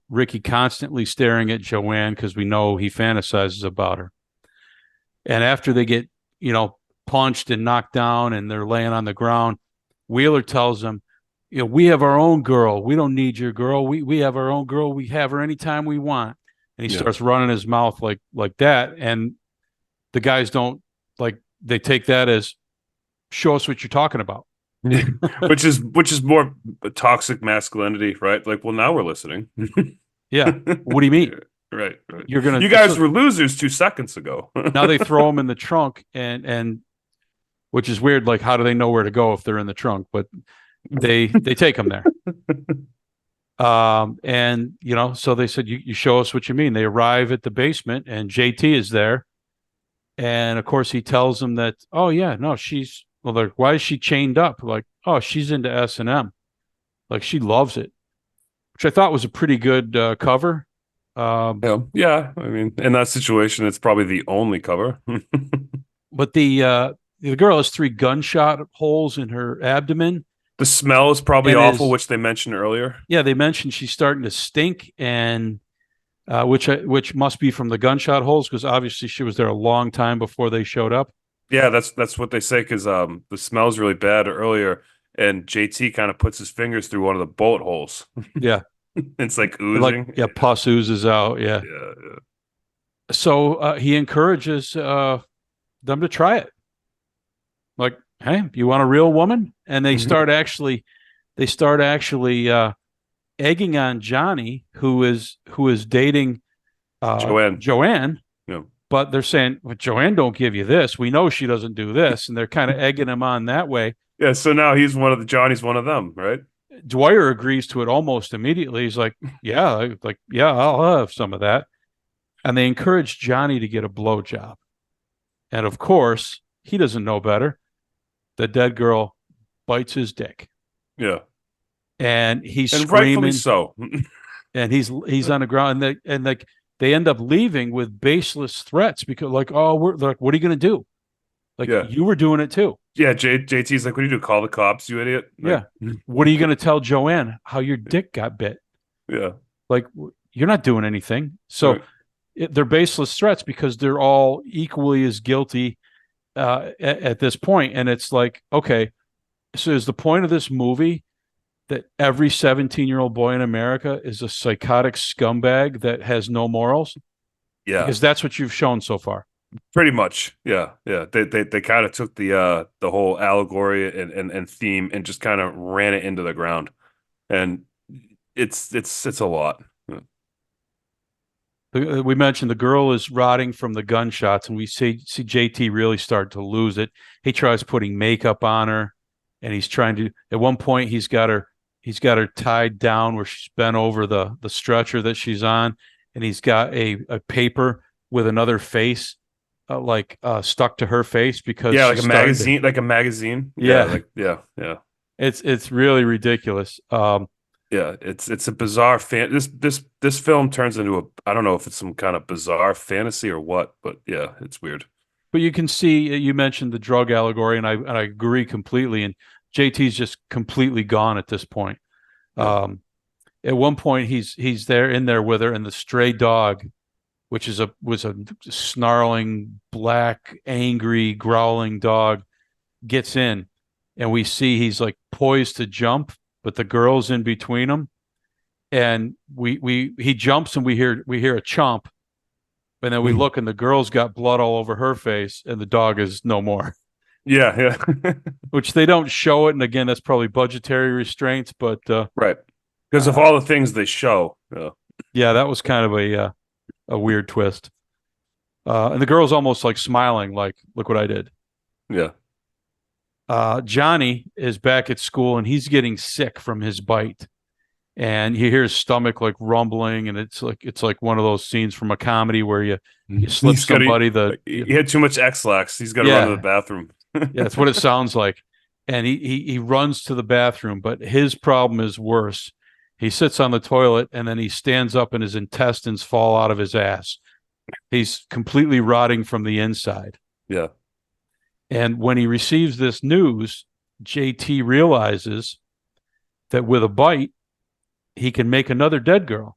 Ricky constantly staring at Joanne because we know he fantasizes about her. And after they get, punched and knocked down and they're laying on the ground, Wheeler tells him, we have our own girl. We don't need your girl. We have our own girl. We have her anytime we want. And he starts running his mouth like that. And the guys don't they take that as, show us what you're talking about. which is more toxic masculinity, right? Like, well, now we're listening. Yeah. What do you mean? Right. You guys were losers 2 seconds ago. Now they throw him in the trunk and which is weird. Like, how do they know where to go if they're in the trunk? But they take him there. And so they said, you show us what you mean. They arrive at the basement and JT is there. And of course, he tells him that, oh yeah, no, she's well. Like, why is she chained up? Like, oh, she's into S&M. Like, she loves it, which I thought was a pretty good cover. Yeah. I mean, in that situation, it's probably the only cover. But the girl has 3 gunshot holes in her abdomen. The smell is probably And awful, is- which they mentioned earlier. Yeah, they mentioned she's starting to stink, and which must be from the gunshot holes because obviously she was there a long time before they showed up. Yeah, that's what they say because the smell's really bad earlier, and JT kind of puts his fingers through one of the bullet holes. Yeah, It's like like oozing. yeah, pus oozes out. Yeah, Yeah. so he encourages them to try it. Like, hey, you want a real woman? And they start actually egging on Johnny, who is dating Joanne. Yeah. But they're saying, well, Joanne don't give you this. We know she doesn't do this. And they're kind of egging him on that way. Yeah, so now Johnny's one of them, right? Dwyer agrees to it almost immediately. He's like, yeah, I'll have some of that. And they encourage Johnny to get a blowjob. And of course, he doesn't know better. The dead girl bites his dick. Yeah. And he's And screaming. rightfully so. And he's on the ground, and they end up leaving with baseless threats because, like, oh, we're like, what are you going to do? Like, Yeah. you were doing it too. Yeah, JT's like, what do you do? Call the cops, you idiot? Like, Yeah. What are you going to tell Joanne how your dick got bit? Yeah. Like, you're not doing anything. So Right. they're baseless threats because they're all equally as guilty at this point. And it's like, okay, so is the point of this movie that every 17-year-old boy in America is a psychotic scumbag that has no morals? Yeah. Because that's what you've shown so far. Pretty much. Yeah. Yeah. They kind of took the whole allegory and theme and just kind of ran it into the ground. And it's a lot. We mentioned the girl is rotting from the gunshots, and we see JT really start to lose it. He tries putting makeup on her, and he's trying to. At one point, he's got her tied down where she's bent over the stretcher that she's on, and he's got a paper with another face, stuck to her face because like a magazine, Yeah, yeah. It's really ridiculous. Yeah, it's a bizarre this film turns into I don't know if it's some kind of bizarre fantasy or what, but yeah, it's weird. But you can see you mentioned the drug allegory, and I agree completely. And JT's just completely gone at this point. Yeah. At one point, he's in there with her, and the stray dog, which was a snarling, black, angry, growling dog, gets in, and we see he's like poised to jump, but the girl's in between them, and he jumps, and we hear a chomp, and then we look, and the girl's got blood all over her face, and the dog is no more. Yeah. Which they don't show it, and again, that's probably budgetary restraints, but Right. Because of all the things they show. yeah, that was kind of a weird twist. And the girl's almost like smiling, like, look what I did. Yeah. Johnny is back at school, and he's getting sick from his bite, and you hear his stomach like rumbling, and it's like one of those scenes from a comedy where you slip somebody he had too much X-Lax. He's got to run to the bathroom. Yeah, that's what it sounds like. And he runs to the bathroom, but his problem is worse. He sits on the toilet, and then he stands up, and his intestines fall out of his ass. He's completely rotting from the inside. Yeah. And when he receives this news, JT realizes that with a bite, he can make another dead girl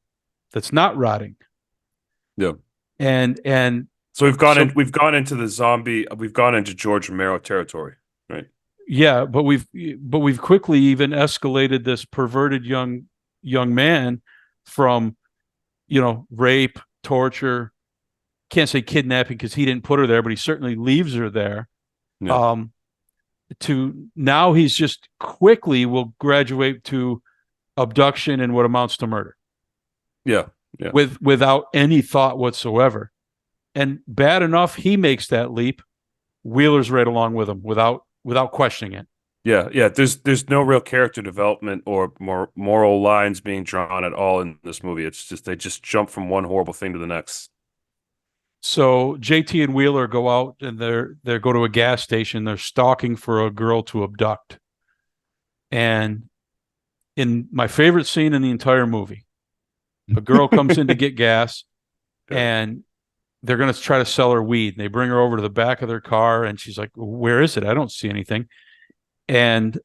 that's not rotting. Yeah. And so we've gone into George Romero territory, right? Yeah, but we've quickly even escalated this perverted young man from, rape, torture, can't say kidnapping because he didn't put her there, but he certainly leaves her there. Yeah. To now he's just quickly will graduate to abduction and what amounts to murder. Yeah. Without any thought whatsoever. And bad enough he makes that leap, Wheeler's right along with him without questioning it. Yeah. There's no real character development or more moral lines being drawn at all in this movie. It's just they just jump from one horrible thing to the next. So JT and Wheeler go out and they go to a gas station. They're stalking for a girl to abduct. And in my favorite scene in the entire movie, a girl comes in to get gas, and they're going to try to sell her weed. And they bring her over to the back of their car, and she's like, "Where is it? I don't see anything." And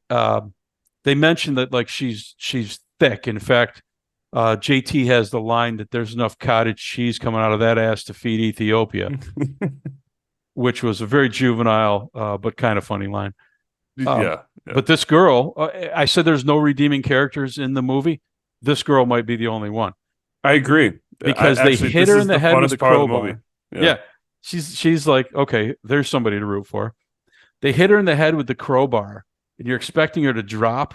they mention that like she's thick. In fact, JT has the line that there's enough cottage cheese coming out of that ass to feed Ethiopia, which was a very juvenile but kind of funny line. Yeah. But this girl, I said there's no redeeming characters in the movie. This girl might be the only one. I agree. Because they hit her in the head with a crowbar. Yeah. She's like, okay, there's somebody to root for. They hit her in the head with the crowbar, and you're expecting her to drop,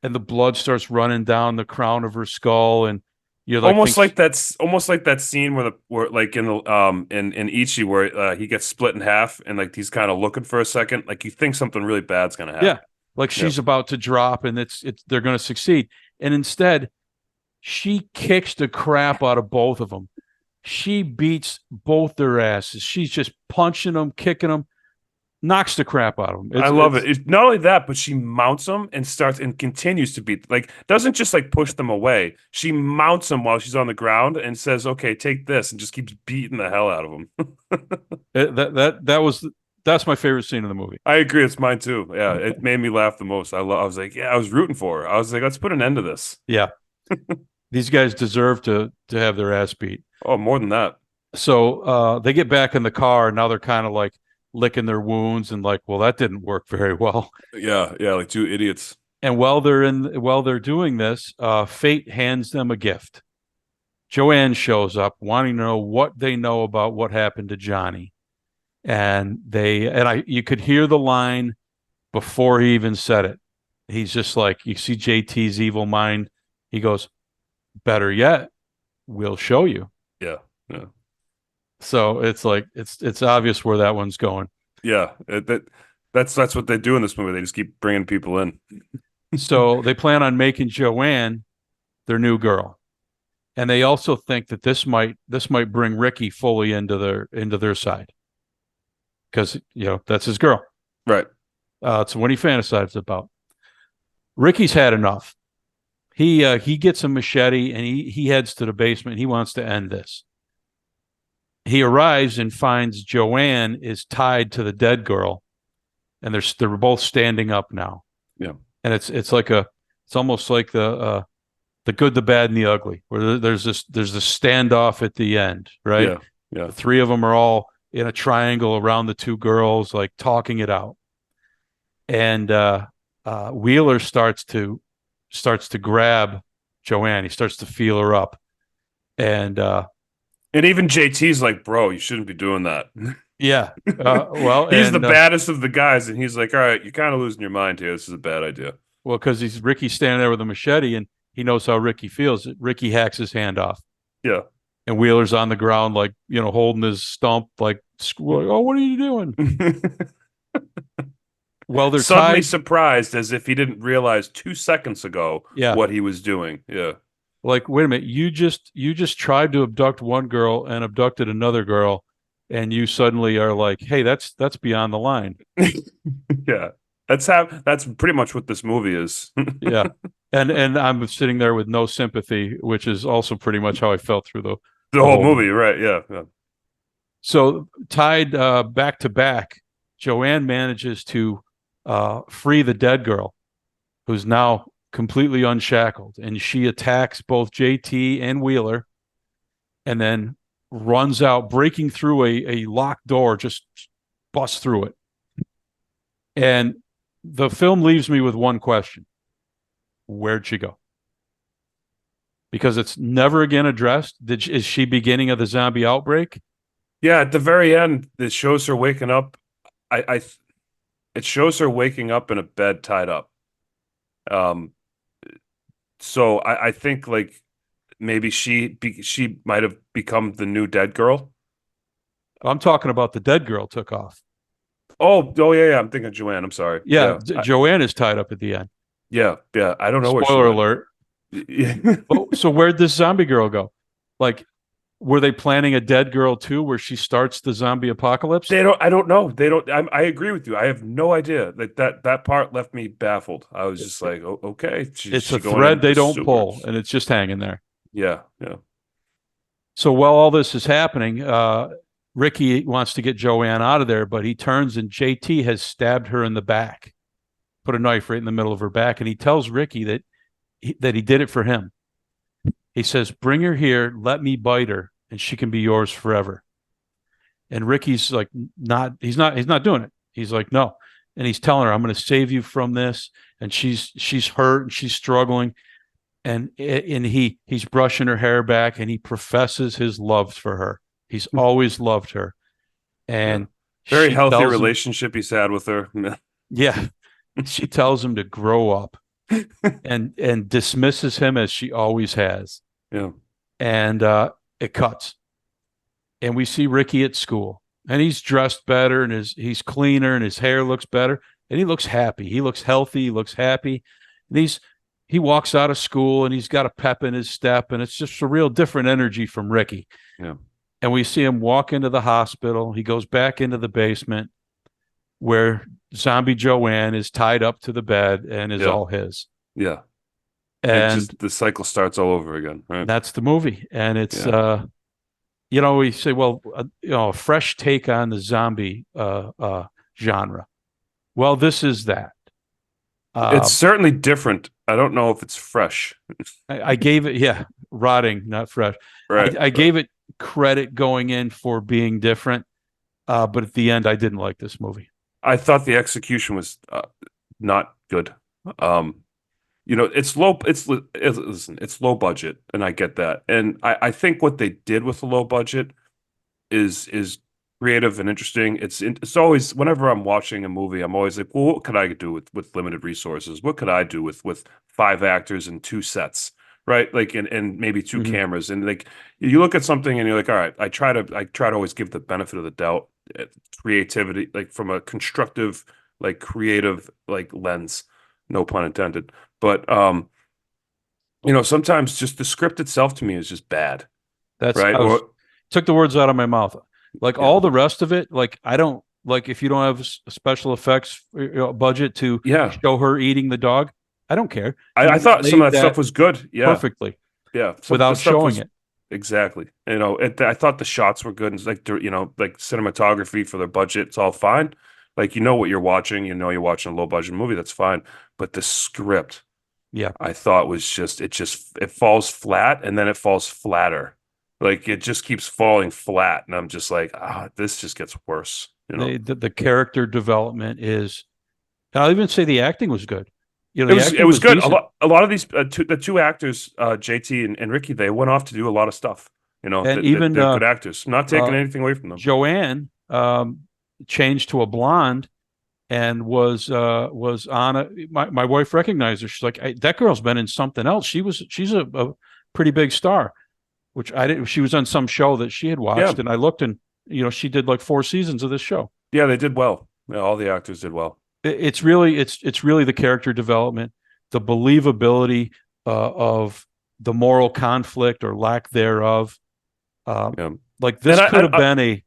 and the blood starts running down the crown of her skull, and you're like, almost like that scene where like in the in Ichi where he gets split in half, and like he's kind of looking for a second, like you think something really bad's gonna happen. Yeah, like she's about to drop, and they're gonna succeed, and instead, she kicks the crap out of both of them. She beats both their asses. She's just punching them, kicking them, knocks the crap out of them. I love it. It's not only that, but she mounts them and starts and continues to beat. Like doesn't just like push them away. She mounts them while she's on the ground and says, "Okay, take this," and just keeps beating the hell out of them. That's my favorite scene in the movie. I agree. It's mine too. Yeah, it made me laugh the most. I was like, yeah, I was rooting for her. I was like, let's put an end to this. Yeah. These guys deserve to have their ass beat. Oh, more than that. So they get back in the car, and now they're kind of like licking their wounds and like, well, that didn't work very well. Yeah, like two idiots. And while they're doing this, fate hands them a gift. Joanne shows up, wanting to know what they know about what happened to Johnny, and you could hear the line before he even said it. He's just like, you see JT's evil mind. He goes, "Better yet, we'll show you." Yeah. So it's like it's obvious where that one's going. Yeah, that's what they do in this movie. They just keep bringing people in. So they plan on making Joanne their new girl, and they also think that this might bring Ricky fully into their side, because that's his girl, right? It's what he fantasizes about. Ricky's had enough. He gets a machete and he heads to the basement. He wants to end this. He arrives and finds Joanne is tied to the dead girl, and they're both standing up now. Yeah, and it's almost like the good, the bad, and the ugly, where there's this standoff at the end, right? Yeah. The three of them are all in a triangle around the two girls, like talking it out. And Wheeler starts to grab Joanne. He starts to feel her up, and even JT's like, "Bro, you shouldn't be doing that." Yeah, well, he's the baddest of the guys, and he's like, "All right, you're kind of losing your mind here. This is a bad idea." Well, because Ricky's standing there with a machete, and he knows how Ricky feels. Ricky hacks his hand off. Yeah, and Wheeler's on the ground, like holding his stump, like, "Oh, what are you doing?" Well, they're suddenly surprised, as if he didn't realize 2 seconds ago what he was doing. Yeah. Like, wait a minute, you just tried to abduct one girl and abducted another girl, and you suddenly are like, hey, that's beyond the line. Yeah. That's pretty much what this movie is. Yeah. And I'm sitting there with no sympathy, which is also pretty much how I felt through the whole movie, right? Yeah. So tied back to back, Joanne manages to free the dead girl, who's now completely unshackled, and she attacks both JT and Wheeler, and then runs out, breaking through a locked door, just busts through it. And the film leaves me with one question: where'd she go? Because it's never again addressed. Is she beginning of the zombie outbreak? Yeah, at the very end, it shows her waking up. It shows her waking up in a bed tied up. So I think like maybe she might have become the new dead girl. I'm talking about the dead girl took off. Oh yeah. I'm thinking of Joanne. I'm sorry. Yeah, Joanne is tied up at the end. Yeah. I don't know. Spoiler alert. Yeah. So where'd this zombie girl go? Like, Were they planning a Dead Girl 2 where she starts the zombie apocalypse? They don't. I don't know. They don't. I agree with you. I have no idea. That part left me baffled. I was just like, oh, okay, It's she a going thread into they the don't pull, sewers. and it's just hanging there. Yeah, yeah, So while all this is happening, Ricky wants to get Joanne out of there, but he turns and JT has stabbed her in the back, put a knife right in the middle of her back, and he tells Ricky that he did it for him. He says, "Bring her here, let me bite her, and she can be yours forever." And Ricky's like, he's not doing it. He's like, no. And he's telling her, "I'm going to save you from this." And she's hurt and she's struggling. And he's brushing her hair back and he professes his love for her. He's always loved her. yeah. And Very she healthy tells him, relationship he's had with her. yeah, she tells him to grow up and dismisses him as she always has. Yeah, And it cuts. And we see Ricky at school, and he's dressed better, and he's cleaner, and his hair looks better, and he looks happy. He looks healthy. He looks happy. And he walks out of school, and he's got a pep in his step, and it's just a real different energy from Ricky. yeah, And we see him walk into the hospital. He goes back into the basement where zombie Joanne is tied up to the bed and is yeah, all his. yeah. And just the cycle starts all over again. Right? that's the movie. And it's Yeah. we say, well, a fresh take on the zombie genre. Well, this is that. It's certainly different. I don't know if it's fresh. I gave it, rotting, not fresh. Right. I gave it credit going in for being different, but at the end, I didn't like this movie. I thought the execution was not good. It's low. Listen, it's low budget, and I get that. And I think what they did with the low budget is creative and interesting. It's always, whenever I'm watching a movie, I'm always like, well, what could I do with limited resources? What could I do with 5 actors and 2 sets, right? Like and maybe 2 cameras. And like you look at something and you're like, all right, I try to always give the benefit of the doubt, creativity, like from a constructive, like creative, like lens, no pun intended. But sometimes just the script itself to me is just bad, That's right? took the words out of my mouth. Like Yeah. all the rest of it, like I don't like if you don't have special effects budget to show her eating the dog. I don't care. I thought some of that stuff was good. Yeah, perfectly. Yeah, without showing it. Exactly. I thought the shots were good, and like like cinematography for their budget, it's all fine. Like what you're watching, you're watching a low budget movie, that's fine. But the script, I thought was it falls flat and then it falls flatter. Like it just keeps falling flat, and I'm just like, this just gets worse. The character development is, and I'll even say the acting was good. It was good. Decent. A lot of these the 2 actors, JT and Ricky, they went off to do a lot of stuff. And they're good actors. Not taking anything away from them. Joanne changed to a blonde and was on my wife recognized her. She's like, that girl's been in something else. She's a pretty big star, which I didn't. She was on some show that she had watched, and I looked, and she did like 4 seasons of this show. Yeah, they did well. Yeah, all the actors did well. It's really the character development, the believability of the moral conflict or lack thereof. Like this could have been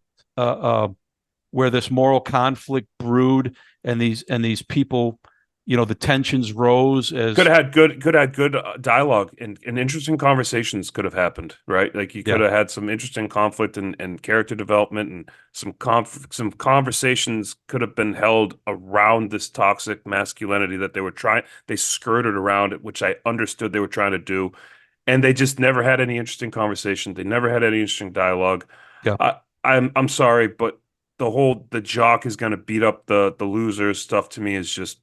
where this moral conflict brewed, and these people, the tensions rose. As could have had good dialogue and interesting conversations could have happened, right? Like you could have had some interesting conflict and character development, and some conversations could have been held around this toxic masculinity that they skirted around it, which I understood they were trying to do, and they just never had any interesting conversation. They never had any interesting dialogue. Yeah. I'm sorry, but the jock is going to beat up the losers stuff to me is just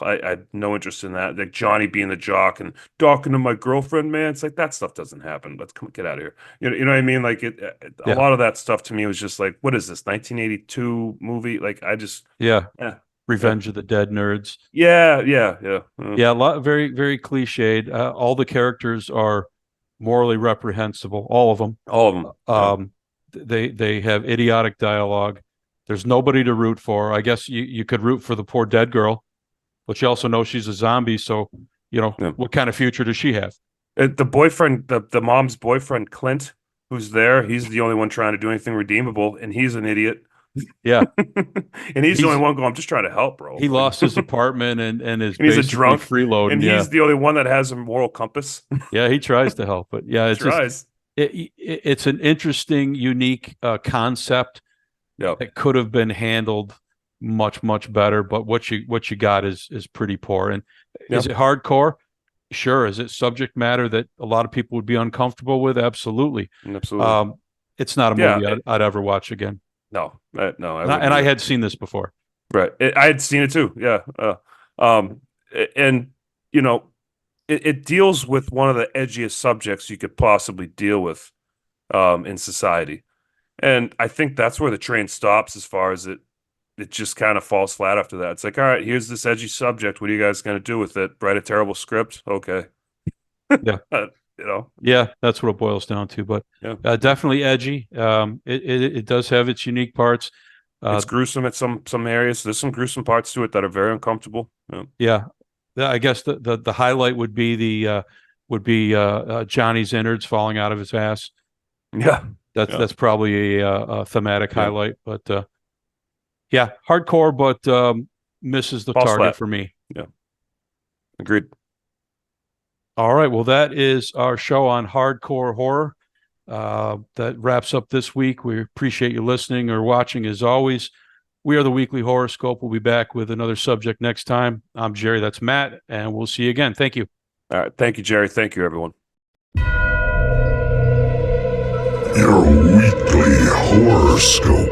I had no interest in that. Like Johnny being the jock and talking to my girlfriend, man, it's like that stuff doesn't happen. Let's get out of here. You know what I mean? Like a lot of that stuff to me was just like, what is this 1982 movie? Like I just Revenge of the Dead nerds. Yeah. A lot, very very cliched. All the characters are morally reprehensible. All of them. They have idiotic dialogue. There's nobody to root for. I guess you could root for the poor dead girl, but you also know she's a zombie. So, what kind of future does she have? The boyfriend, the mom's boyfriend, Clint, who's there. He's the only one trying to do anything redeemable, and he's an idiot. Yeah. And he's the only one going, I'm just trying to help, bro. He lost his apartment and is and he's a basically drunk, freeloading. and he's the only one that has a moral compass. Yeah, he tries to help, but yeah, He it's just tries. it's an interesting, unique concept Yep. that could have been handled much better, but what you got is pretty poor. And is it hardcore? Sure. Is it subject matter that a lot of people would be uncomfortable with? Absolutely. Absolutely. It's not a movie I'd ever watch again. No, no. And I had seen this before. Right. I had seen it too. Yeah. And you know, it deals with one of the edgiest subjects you could possibly deal with in society. And I think that's where the train stops as far as it just kind of falls flat after that. It's like, all right, here's this edgy subject. What are you guys going to do with it? Write a terrible script? Okay. Yeah. You know? Yeah, that's what it boils down to. But definitely edgy. It does have its unique parts. It's gruesome at some areas. There's some gruesome parts to it that are very uncomfortable. Yeah. I guess the highlight would be Johnny's innards falling out of his ass. Yeah. That's probably a thematic highlight, but yeah, hardcore, but misses the target for me. Yeah, agreed. All right, well, that is our show on hardcore horror. That wraps up this week. We appreciate you listening or watching as always. We are the Weekly Horoscope. We'll be back with another subject next time. I'm Jerry, that's Matt, and we'll see you again. Thank you. All right, thank you, Jerry. Thank you, everyone. Your Weekly Horoscope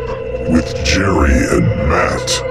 with Jerry and Matt.